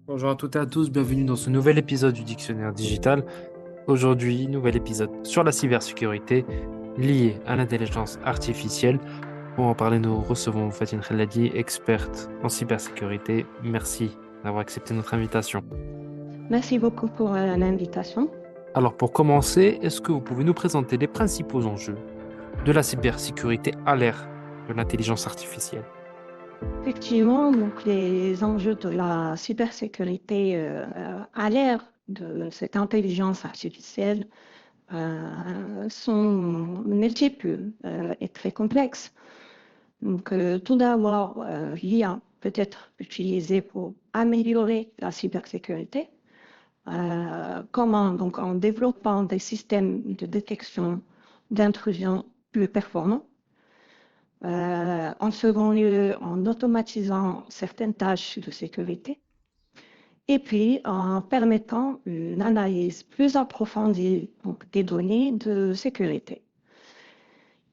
Bonjour à toutes et à tous, bienvenue dans ce nouvel épisode du Dictionnaire digital. Aujourd'hui, nouvel épisode sur la cybersécurité liée à l'intelligence artificielle. Pour en parler, nous recevons Fatine Khaladi, experte en cybersécurité. Merci d'avoir accepté notre invitation. Merci beaucoup pour l'invitation. Alors pour commencer, est-ce que vous pouvez nous présenter les principaux enjeux de la cybersécurité à l'ère de l'intelligence artificielle? Effectivement, donc les enjeux de la cybersécurité à l'ère de cette intelligence artificielle sont multiples et très complexes. Donc, tout d'abord, l'IA peut être utilisée pour améliorer la cybersécurité. Comment? Donc, en développant des systèmes de détection d'intrusion plus performants. En second lieu, en automatisant certaines tâches de sécurité et puis en permettant une analyse plus approfondie donc, des données de sécurité.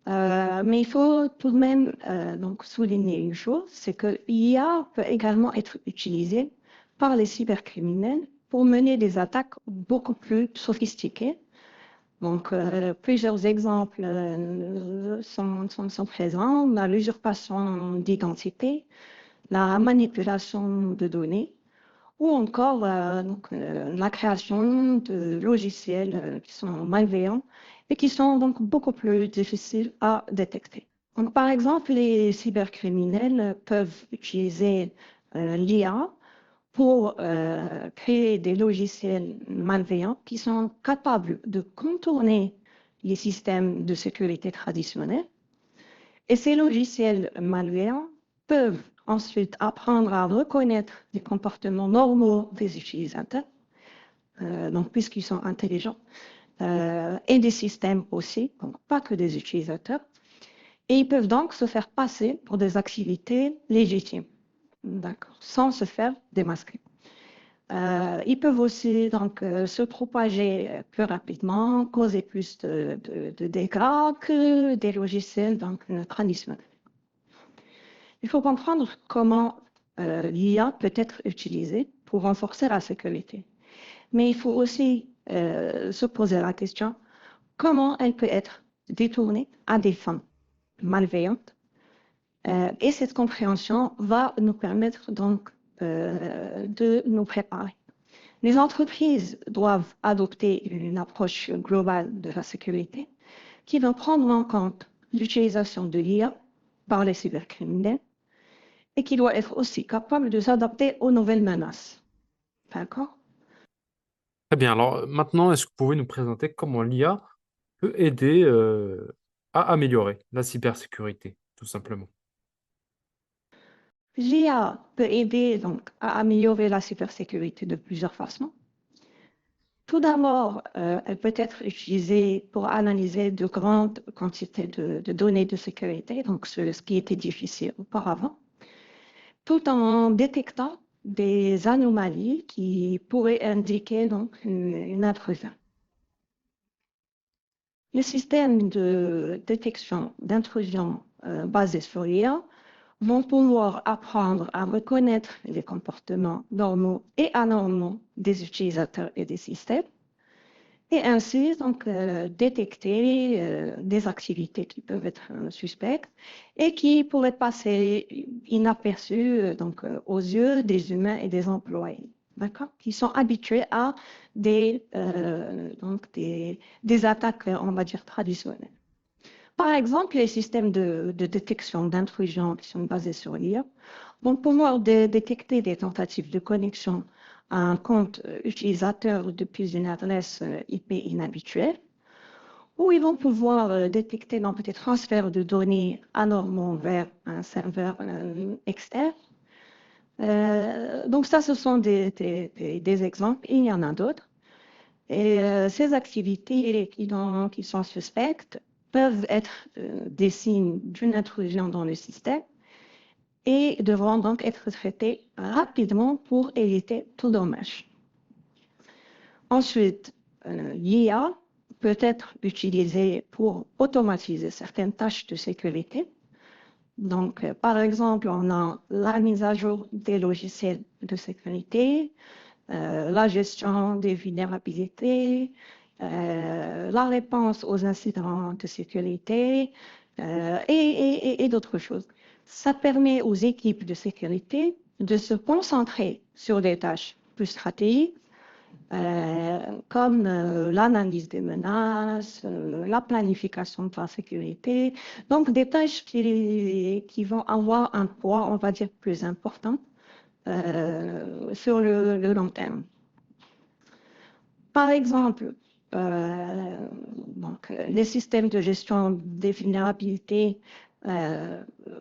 Mais il faut tout de même donc souligner une chose, c'est que l'IA peut également être utilisée par les cybercriminels pour mener des attaques beaucoup plus sophistiquées. Donc, plusieurs exemples sont présents, l'usurpation d'identité, la manipulation de données, ou encore la création de logiciels qui sont malveillants et qui sont donc beaucoup plus difficiles à détecter. Donc, par exemple, les cybercriminels peuvent utiliser l'IA pour créer des logiciels malveillants qui sont capables de contourner les systèmes de sécurité traditionnels. Et ces logiciels malveillants peuvent ensuite apprendre à reconnaître les comportements normaux des utilisateurs, donc puisqu'ils sont intelligents, et des systèmes aussi, donc pas que des utilisateurs. Et ils peuvent donc se faire passer pour des activités légitimes, d'accord, sans se faire démasquer. Ils peuvent aussi donc se propager plus rapidement, causer plus de dégâts que des logiciels donc, traditionnels. Il faut comprendre comment l'IA peut être utilisée pour renforcer la sécurité. Mais il faut aussi se poser la question comment elle peut être détournée à des fins malveillantes. Et cette compréhension va nous permettre donc de nous préparer. Les entreprises doivent adopter une approche globale de la sécurité qui va prendre en compte l'utilisation de l'IA par les cybercriminels et qui doit être aussi capable de s'adapter aux nouvelles menaces. D'accord? Très bien, alors maintenant, est-ce que vous pouvez nous présenter comment l'IA peut aider à améliorer la cybersécurité, tout simplement? L'IA peut aider donc à améliorer la cybersécurité de plusieurs façons. Tout d'abord, elle peut être utilisée pour analyser de grandes quantités de données de sécurité, donc ce qui était difficile auparavant, tout en détectant des anomalies qui pourraient indiquer donc une intrusion. Les systèmes de détection d'intrusion basés sur l'IA vont pouvoir apprendre à reconnaître les comportements normaux et anormaux des utilisateurs et des systèmes et ainsi donc, détecter des activités qui peuvent être suspectes et qui pourraient passer inaperçues aux yeux des humains et des employés, d'accord, qui sont habitués à des attaques, on va dire, traditionnelles. Par exemple, les systèmes de détection d'intrusion qui sont basés sur l'IA vont pouvoir détecter des tentatives de connexion à un compte utilisateur depuis une adresse IP inhabituelle, ou ils vont pouvoir détecter des transferts de données anormaux vers un serveur externe. Donc ça, ce sont des exemples. Il y en a d'autres. Et ces activités qui sont suspectes peuvent être des signes d'une intrusion dans le système et devront donc être traitées rapidement pour éviter tout dommage. Ensuite, l'IA peut être utilisée pour automatiser certaines tâches de sécurité. Donc, par exemple, on a la mise à jour des logiciels de sécurité, la gestion des vulnérabilités, la réponse aux incidents de sécurité et d'autres choses. Ça permet aux équipes de sécurité de se concentrer sur des tâches plus stratégiques, comme l'analyse des menaces, la planification de la sécurité. Donc, des tâches qui vont avoir un poids, on va dire, plus important sur le long terme. Par exemple, les systèmes de gestion des vulnérabilités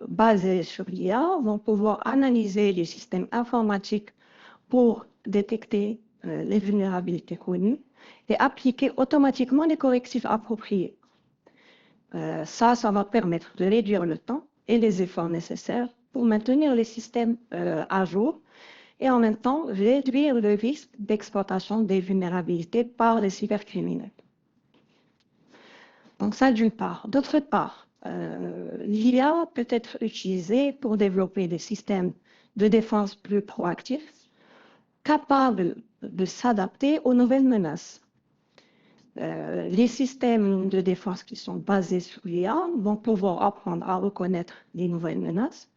basés sur l'IA vont pouvoir analyser les systèmes informatiques pour détecter les vulnérabilités connues et appliquer automatiquement les correctifs appropriés. Ça va permettre de réduire le temps et les efforts nécessaires pour maintenir les systèmes à jour et en même temps réduire le risque d'exploitation des vulnérabilités par les cybercriminels. Donc ça d'une part. D'autre part, l'IA peut être utilisée pour développer des systèmes de défense plus proactifs, capables de s'adapter aux nouvelles menaces. Les systèmes de défense qui sont basés sur l'IA vont pouvoir apprendre à reconnaître les nouvelles menaces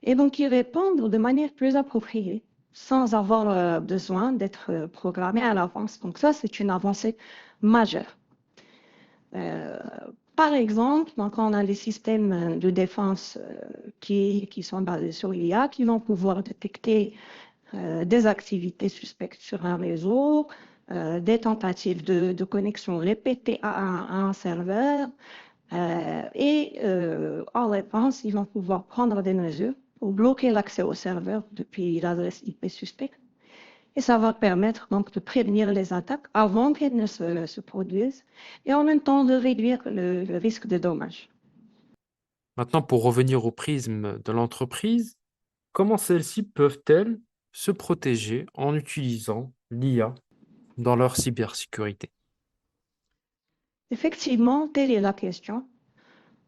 et donc y répondre de manière plus appropriée, sans avoir besoin d'être programmé à l'avance. Donc ça, c'est une avancée majeure. Par exemple, donc on a les systèmes de défense qui sont basés sur l'IA, qui vont pouvoir détecter des activités suspectes sur un réseau, des tentatives de connexion répétées à un serveur, et en réponse, ils vont pouvoir prendre des mesures pour bloquer l'accès au serveur depuis l'adresse IP suspecte. Et ça va permettre donc de prévenir les attaques avant qu'elles ne se produisent et en même temps de réduire le risque de dommages. Maintenant, pour revenir au prisme de l'entreprise, comment celles-ci peuvent-elles se protéger en utilisant l'IA dans leur cybersécurité? Effectivement, telle est la question.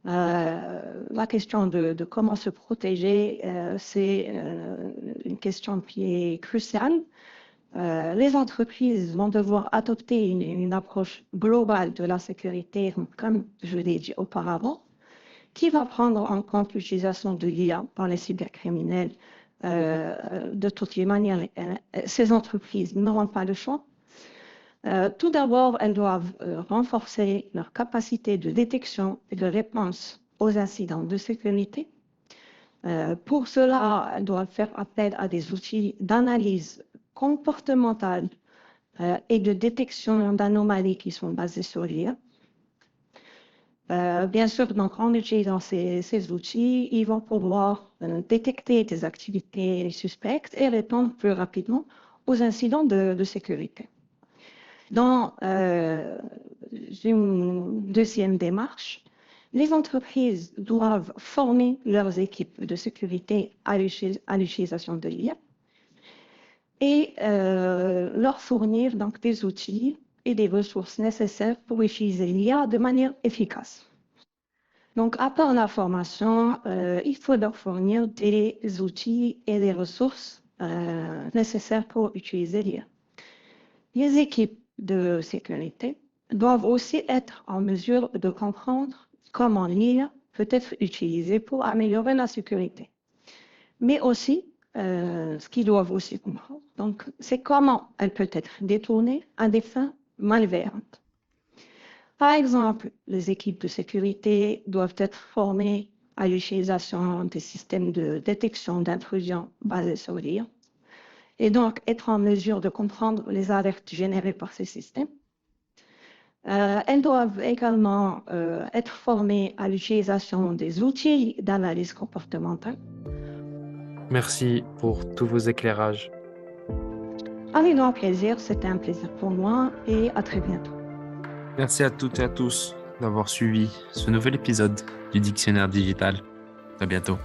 La question de comment se protéger, c'est une question qui est cruciale. Les entreprises vont devoir adopter une approche globale de la sécurité, comme je l'ai dit auparavant, qui va prendre en compte l'utilisation de l'IA par les cybercriminels. De toutes les manières, ces entreprises n'auront pas le choix. Tout d'abord, elles doivent renforcer leur capacité de détection et de réponse aux incidents de sécurité. Pour cela, elles doivent faire appel à des outils d'analyse comportementale et de détection d'anomalies qui sont basés sur l'IA. Bien sûr, donc, en utilisant ces outils, ils vont pouvoir détecter des activités suspectes et répondre plus rapidement aux incidents de sécurité. Dans une deuxième démarche, les entreprises doivent former leurs équipes de sécurité à l'utilisation de l'IA et leur fournir donc des outils et des ressources nécessaires pour utiliser l'IA de manière efficace. Donc, à part la formation, il faut leur fournir des outils et des ressources nécessaires pour utiliser l'IA. Les équipes de sécurité doivent aussi être en mesure de comprendre comment l'IA peut être utilisée pour améliorer la sécurité. Mais aussi, ce qu'ils doivent aussi comprendre, donc, c'est comment elle peut être détournée à des fins malveillantes. Par exemple, les équipes de sécurité doivent être formées à l'utilisation des systèmes de détection d'intrusion basés sur l'IA et donc être en mesure de comprendre les alertes générées par ces systèmes. Elles doivent également être formées à l'utilisation des outils d'analyse comportementale. Merci pour tous vos éclairages. Avec grand plaisir, c'était un plaisir pour moi et à très bientôt. Merci à toutes et à tous d'avoir suivi ce nouvel épisode du Dictionnaire digital. À bientôt.